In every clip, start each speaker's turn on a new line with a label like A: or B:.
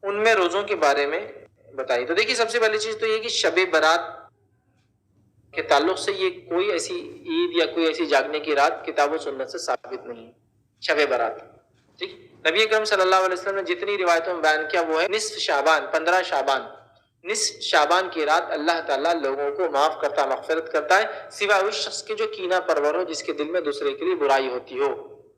A: उनमें रोजों के बारे में बताइए। तो देखिए सबसे पहली चीज तो ये कि शब बारात के ताल्लुक से ये कोई ऐसी ईद या कोई ऐसी जागने की रात किताब और सुन्नत से साबित नहीं है। शब बारात, ठीक, नबी अकरम सल्लल्लाहु अलैहि वसल्लम ने जितनी रिवायतों में बयान किया वो है निस्फ शाबान, 15 शाबान, निस्फ शाबान की रात अल्लाह ताला लोगों को माफ करता, मगफिरत करता है, सिवाय उस शख्स के जो कीना परवर हो, जिसके दिल में दूसरे के लिए बुराई होती हो,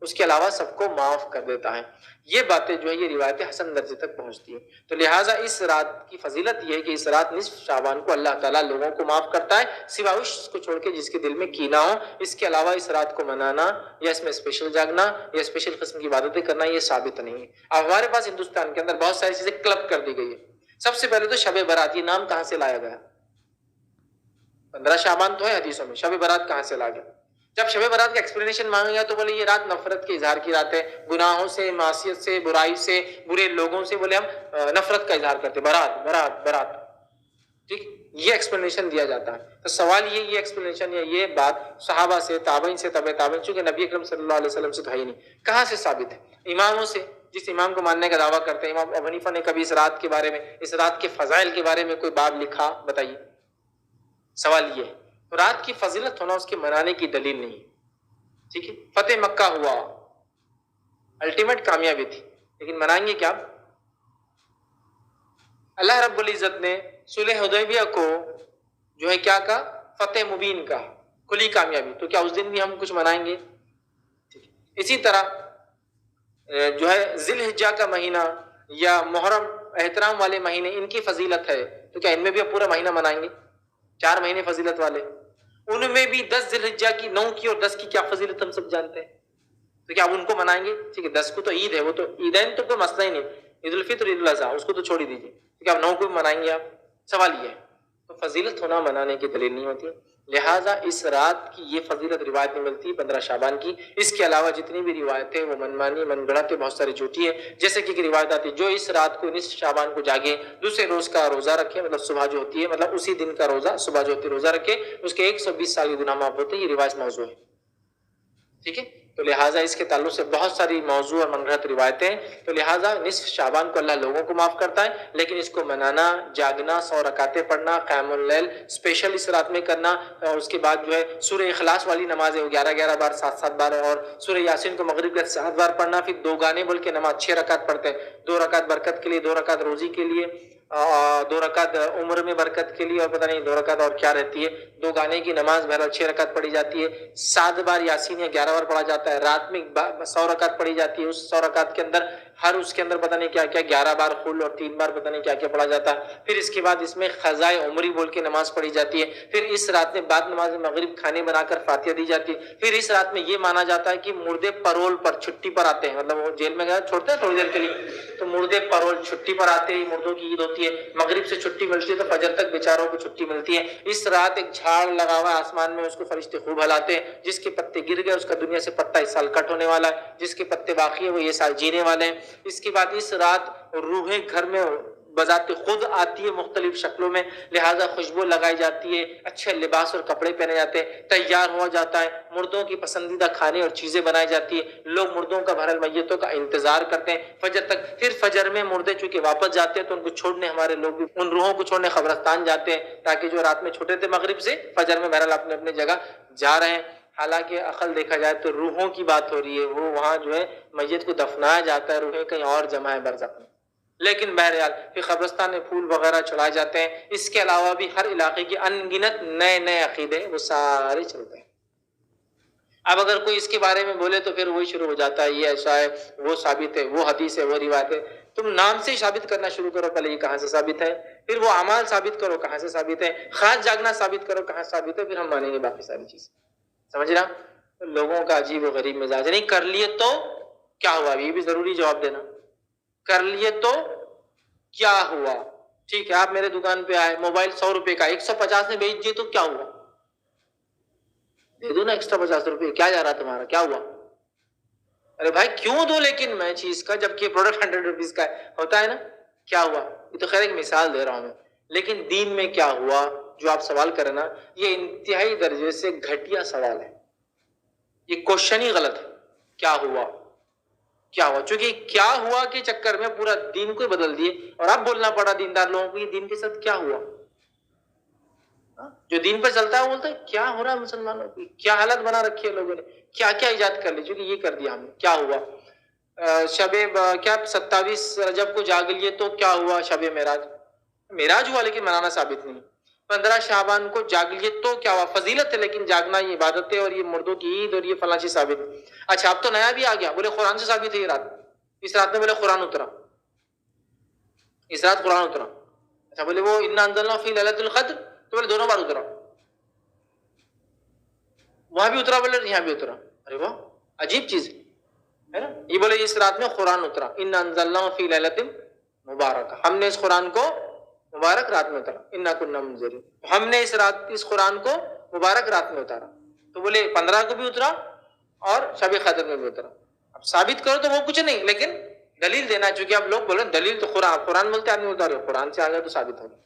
A: उसके अलावा सबको माफ कर देता है। ये बातें जो है ये रिवायतें हसन दर्जे तक पहुंचती है। तो लिहाजा इस रात की फजीलत यह है कि इस रात निस्फ शाबान को अल्लाह ताला लोगों को माफ करता है, सिवाय उस शख्स को छोड़ के जिसके दिल में कीना हो। इसके अलावा इस रात को मनाना या इसमें स्पेशल जागना या स्पेशल किस्म की इबादतें करना ये साबित नहीं है। अब हमारे पास हिंदुस्तान के अंदर बहुत सारी चीजें क्लब कर दी गई है। सबसे पहले तो शब बारात, ये नाम कहां से लाया गया? 15 शाबान तो है हदीसों में, शब बारात कहां से लाया गया? जब शब बारात का एक्सप्लेनेशन मांगा गया तो बोले ये रात नफरत के इजहार की रात है, गुनाहों से, मासियत से, बुराई से, बुरे लोगों से बोले हम नफरत का इजहार करते, बारात बारात बारात, ठीक, ये एक्सप्लेनेशन दिया जाता है। तो सवाल ये एक्सप्लेनेशन या ये बात सहाबा से, ताबईन से, तबे ताबईन, चूंकि नबी अकरम सल्लल्लाहु अलैहि वसल्लम से तो है ही नहीं, कहां से साबित है? इमामों से, जिस इमाम को मानने का दावा करते हैं। इमाम अबू हनीफा ने कभी इस रात के बारे में, इस रात के फजाइल के बारे में कोई बाब लिखा? बताइए। सवाल ये है। तो रात की फजीलत होना उसके मनाने की दलील नहीं, ठीक है। फतेह मक्का हुआ, अल्टीमेट कामयाबी थी, लेकिन मनाएंगे क्या? अल्लाह रब्बुल इज्जत ने सुलह हुदैबिया को जो है क्या कहा? फतेह मुबीन का, खुली कामयाबी। तो क्या उस दिन भी हम कुछ मनाएंगे? ठीक है। इसी तरह जो है जिलहिज्जा का महीना या मुहर्रम एहतराम वाले महीने, इनकी फजीलत है, तो क्या इनमें भी अब पूरा महीना मनाएंगे? 4 महीने फजीलत वाले, उनमें भी 10 जिलहिज्जा की, 9 की और 10 की क्या फजीलत हम सब जानते हैं, तो क्या आप उनको मनाएंगे? ठीक है, 10 को तो ईद है, वो तो ईदैन तो कोई मसला ही नहीं, ईद उल फित्र, ईद उल अज़हा, उसको तो छोड़ ही दीजिए। तो क्या आप 9 को भी मनाएंगे आप? सवाल ये है। तो फजीलत होना मनाने की दलील नहीं होती। लिहाजा इस रात की ये फजीलत रिवायत में मिलती है 15 शाबान की। इसके अलावा जितनी भी रिवायतें वो मनमानी, मनगढ़ंत, बहुत सारी झूठी है। जैसे कि रिवायत आती है जो इस रात को, निस्फ शाबान को जागे, दूसरे रोज का रोजा रखे, मतलब सुबह जो होती है, मतलब उसी दिन का रोजा, सुबह जो होती है रोजा रखे, उसके 120 साल के गुनाह माफ होते हैं। ये रिवायत मौजू है, ठीक है। तो लिहाजा इसके ताल्लुक से बहुत सारी मौजू और मनगढ़ंत रिवायतें। तो लिहाजा निस्फ शाबान को अल्लाह लोगों को माफ करता है, लेकिन इसको मनाना, जागना, 100 रकातें पढ़ना, क़यामुल लैल स्पेशल इस रात में करना, और उसके बाद जो है सूरह इखलास वाली नमाज है वो 11-11 बार, 7-7 बार, और सूरह यासीन को मगरिब के 7 बार पढ़ना, फिर 2 गाने बोल के नमाज 6 रकात पढ़ते हैं, 2 रकात बरकत के लिए, 2 रकात रोजी के लिए, 2 रकात उम्र में बरकत के लिए, और पता नहीं 2 रकात और क्या रहती है, 2 गाने की नमाज बहरहाल 6 रकात पढ़ी जाती है, 7 बार यासीन या 11 बार पढ़ा जाता है, रात में 100 रकात पढ़ी जाती है। उस 100 रकात के अंदर हर उसके अंदर पता नहीं क्या क्या, 11 बार कुल और 3 बार पता नहीं क्या क्या पढ़ा जाता है। फिर इसके बाद इसमें खजाए उमरी बोल के नमाज पढ़ी जाती है। फिर इस रात में बाद नमाज मगरिब खाने बनाकर फातिहा दी जाती है। फिर इस रात में ये माना जाता है कि मुर्दे परोल पर, छुट्टी पर आते हैं, मतलब वो जेल में गया छोड़ते हैं थोड़ी देर के लिए, तो मुर्दे परोल छुट्टी पर आते हैं, मुर्दों की ईद होती है, मगरिब से छुट्टी मिलती है तो फजर तक बेचारों को छुट्टी मिलती है। इस रात एक झाड़ लगा हुआ आसमान में, उसको फरिश्ते खूब हलाते हैं, जिसके पत्ते गिर गए उसका दुनिया से पत्ता इस साल कट होने वाला है, जिसके पत्ते बाकी है वो ये साल जीने वाले हैं। इसके बाद इस रात रूहें घर में बजाते खुद आती है मुख्तलिफ शक्लों में, लिहाजा खुशबू लगाई जाती है, अच्छे लिबास और कपड़े पहने जाते हैं, तैयार हुआ जाता है, मुर्दों की पसंदीदा खाने और चीजें बनाई जाती है, लोग मुर्दों का भरल मैयतों का इंतजार करते हैं फजर तक। फिर फजर में मुर्दे चूंकि वापस जाते हैं तो उनको छोड़ने हमारे लोग भी उन रूहों को छोड़ने कब्रिस्तान जाते हैं, ताकि जो रात में छूटे थे मगरिब से, फजर में बहरहाल अपने अपने जगह जा रहे हैं। हालांकि अकल देखा जाए तो रूहों की बात हो रही है, वो वहां जो है मैयत को दफनाया जाता है, रूहें कहीं और जमा है बरज़ख में। लेकिन बहरहाल फिर कब्रिस्तान में फूल वगैरह चढ़ाए जाते हैं। इसके अलावा भी हर इलाके की अनगिनत नए नए अकीदे वो सारे चलते हैं। अब अगर कोई इसके बारे में बोले तो फिर वही शुरू हो जाता है, ये ऐसा है, वो साबित है, वो हदीस है, वो रिवायत है। तुम नाम से ही साबित करना शुरू करो, पहले ये कहाँ से साबित है, फिर वो अमाल साबित करो कहाँ से साबित है, खास जागना साबित करो कहाँ साबित है, फिर हम मानेंगे बाकी सारी चीज। समझ रहा? तो लोगों का अजीब और गरीब मिजाज, नहीं कर लिए तो क्या हुआ, ये भी जरूरी जवाब देना। कर लिए तो क्या हुआ? ठीक है, आप मेरे दुकान पे आए, मोबाइल 100 रुपए का 150 में बेच दिए तो क्या हुआ? दे दो ना एक्स्ट्रा 50 रुपए, क्या जा रहा तुम्हारा, क्या हुआ? अरे भाई क्यों दो लेकिन मैं चीज का, जबकि प्रोडक्ट 100 रुपीज का होता है ना, क्या हुआ? ये तो खैर एक मिसाल दे रहा हूं मैं, लेकिन दीन में क्या हुआ जो आप सवाल करें ना, ये इंतहाई दर्जे से घटिया सवाल है, ये क्वेश्चन ही गलत है। क्या हुआ, क्या हुआ, क्योंकि क्या हुआ के चक्कर में पूरा दीन को बदल दिए और अब बोलना पड़ा दीनदार लोगों को ये दीन के साथ क्या हुआ। जो दीन पर चलता है वो बोलता है क्या हो रहा है मुसलमानों की, क्या हालत बना रखी है लोगों ने, क्या क्या इजाद कर ली, क्योंकि ये कर दिया हमने, क्या हुआ। शबे क्या 27 रजब को जाग लिए तो क्या हुआ, शबे मेराज, मेराज हुआ लेकिन मनाना साबित नहीं। 15 शाबान को जाग लिए तो क्या हुआ, फजीलत है लेकिन जागना ये इबादत है और ये मुर्दों की ईद और ये फला चीज साबित है। अच्छा अब तो नया भी आ गया, बोले कुरान से साबित है ये रात, इस रात में बोले कुरान उतरा, इस रात कुरान उतरा। अच्छा बोले वो इन्ना अंज़लना फी लैलतुल क़द्र, तो बोले दोनों बार उतरा, वहां भी उतरा बोले यहाँ भी उतरा। अरे वाह अजीब चीज है ना। ये बोले इस रात में कुरान उतरा, इन्ना अंज़लना फी लैलतिन मुबारक, हमने इस कुरान को मुबारक रात में उतारा, इन्ना कुन्ना मुनज़िरीन, हमने इस कुरान को मुबारक रात में उतारा। तो बोले 15 को भी उतरा और शब क़द्र में भी उतरा। अब साबित करो तो वो कुछ नहीं, लेकिन दलील देना, चूंकि आप लोग बोले दलील तो कुरान बोलते आदमी उतारे, कुरान से आ गया तो साबित हो गया।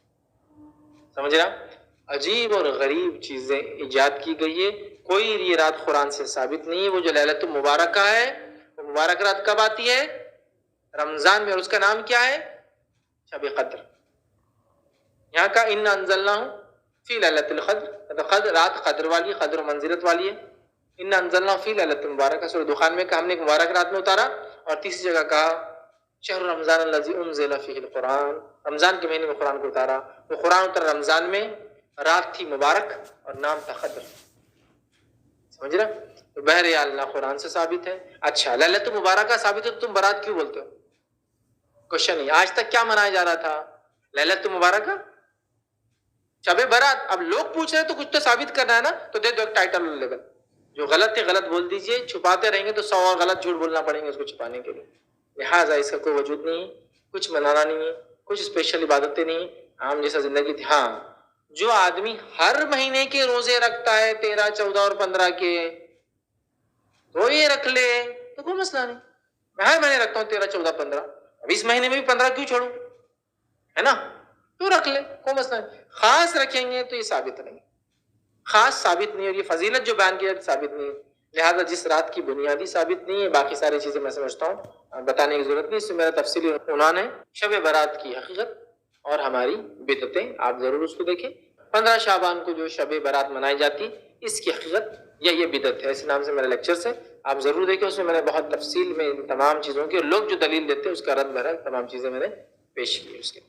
A: समझ रहा, अजीब और गरीब चीजें इजाद की गई है, कोई ये रात कुरान से साबित नहीं है। वो जो लैलतुल मुबारक है, वो मुबारक रात कब आती है, रमजान में, और उसका नाम क्या है, शब क़द्र। यहाँ का इन्ना अंज़लनाहु फी लैलतिल क़द्र, क़द्र रात क़द्र वाली, क़द्र मंजिलत वाली है। इन्ना अंज़लनाहु फी लैलतिल मुबारक, सूरह दुखान में कहा हमने एक मुबारक रात में उतारा, और तीसरी जगह कहा शहर रमजान अल्लज़ी उनज़िला फ़ीहिल कुरान, रमजान के महीने में कुरान को उतारा। वो कुरान उतरा रमजान में, रात थी मुबारक और नाम था क़द्र। समझ रहा, तो बहरहाल ना कुरान से साबित है। अच्छा लैलतुल मुबारक साबित है तो तुम बारात क्यों बोलते हो, क्वेश्चन है। आज तक क्या मनाया जा रहा था, लैलतुल मुबारक, शबे बारात। अब लोग पूछ रहे हैं तो कुछ तो साबित करना है ना, तो दे दो एक टाइटल लेवल, जो गलत है गलत बोल दीजिए, छुपाते रहेंगे तो 100 और गलत झूठ बोलना पड़ेंगे उसको छुपाने के लिए। लिहाजा इसका कोई वजूद नहीं, कुछ मनाना नहीं है, कुछ स्पेशल इबादतें नहीं, आम जैसा जिंदगी थी। हाँ जो आदमी हर महीने के रोजे रखता है 13, 14 और 15 के, तो ये रख ले तो कोई मसला नहीं। मैं हर महीने रखता हूँ 13, 14, 15, अब इस महीने में भी 15 क्यों छोड़ू, है ना, तो रख ले कोई मसला नहीं। खास रखेंगे तो ये साबित नहीं, खास साबित नहीं, और ये फजीलत जो बयान किया साबित नहीं। लिहाजा जिस रात की बुनियादी साबित नहीं है, बाकी सारी चीजें मैं समझता हूँ बताने की जरूरत नहीं। इसमें मेरा तफसीली उन्वान है शब बारात की हकीकत और हमारी बिदअतें, आप जरूर उसको देखें। 15 शाबान को जो शब बारात मनाई जाती, इसकी हकीकत या ये बिदअत है, इस नाम से मेरा लेक्चर्स है, आप जरूर देखें। उसमें मैंने बहुत तफसील में इन तमाम चीजों के, लोग जो दलील देते हैं उसका रद्द बहरहाल तमाम चीजें मैंने पेश की उसके।